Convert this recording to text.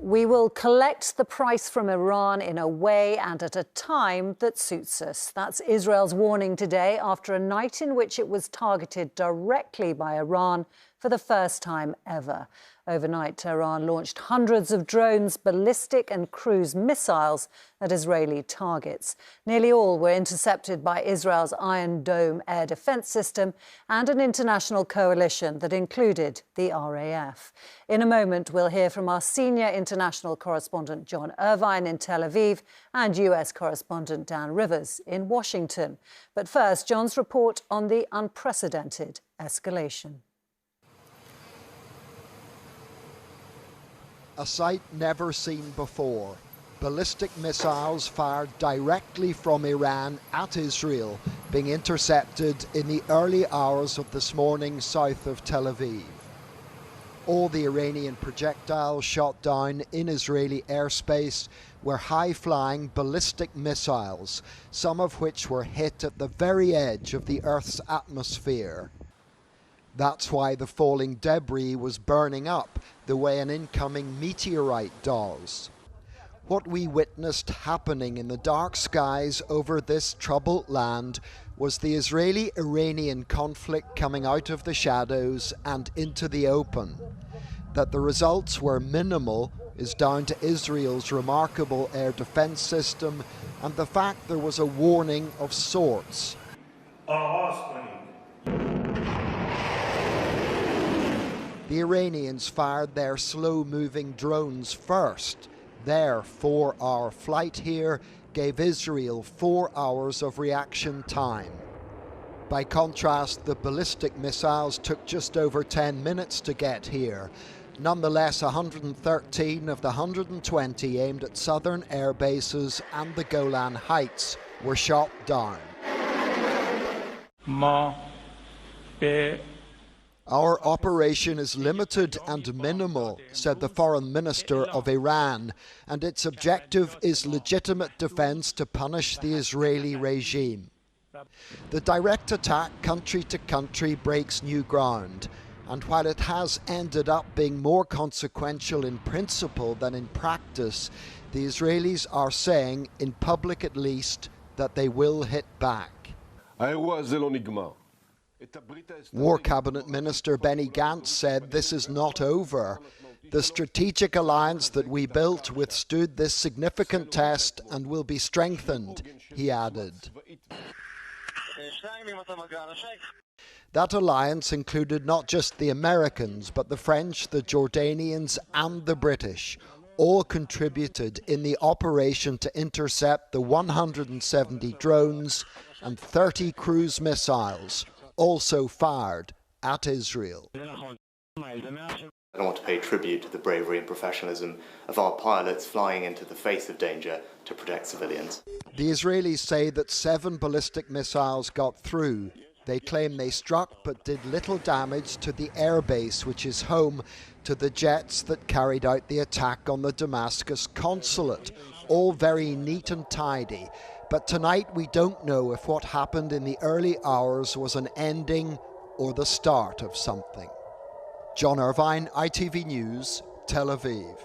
We will collect the price from Iran in a way and at a time that suits us. That's Israel's warning today after a night in which it was targeted directly by Iran for the first time ever. Overnight, Tehran launched hundreds of drones, ballistic and cruise missiles at Israeli targets. Nearly all were intercepted by Israel's Iron Dome air defense system and an international coalition that included the RAF. In a moment, we'll hear from our senior international correspondent John Irvine in Tel Aviv and US correspondent Dan Rivers in Washington. But first, John's report on the unprecedented escalation. A sight never seen before. Ballistic missiles fired directly from Iran at Israel being intercepted in the early hours of this morning south of Tel Aviv. All the Iranian projectiles shot down in Israeli airspace were high-flying ballistic missiles, some of which were hit at the very edge of the Earth's atmosphere. That's why the falling debris was burning up the way an incoming meteorite does. What we witnessed happening in the dark skies over this troubled land was the Israeli-Iranian conflict coming out of the shadows and into the open. That the results were minimal is down to Israel's remarkable air defense system and the fact there was a warning of sorts. The Iranians fired their slow-moving drones first. Their 4-hour flight here gave Israel 4 hours of reaction time. By contrast, the ballistic missiles took just over 10 minutes to get here. Nonetheless, 113 of the 120 aimed at southern air bases and the Golan Heights were shot down. Our operation is limited and minimal, said the foreign minister of Iran, and its objective is legitimate defense to punish the Israeli regime. The direct attack country to country breaks new ground, and while it has ended up being more consequential in principle than in practice, the Israelis are saying, in public at least, that they will hit back. War Cabinet Minister Benny Gantz said this is not over. The strategic alliance that we built withstood this significant test and will be strengthened, he added. That alliance included not just the Americans, but the French, the Jordanians and the British. All contributed in the operation to intercept the 170 drones and 30 cruise missiles, also fired at Israel. I want to pay tribute to the bravery and professionalism of our pilots flying into the face of danger to protect civilians. The Israelis say that 7 ballistic missiles got through. They claim they struck but did little damage to the airbase, which is home to the jets that carried out the attack on the Damascus consulate. All very neat and tidy. But tonight we don't know if what happened in the early hours was an ending or the start of something. John Irvine, ITV News, Tel Aviv.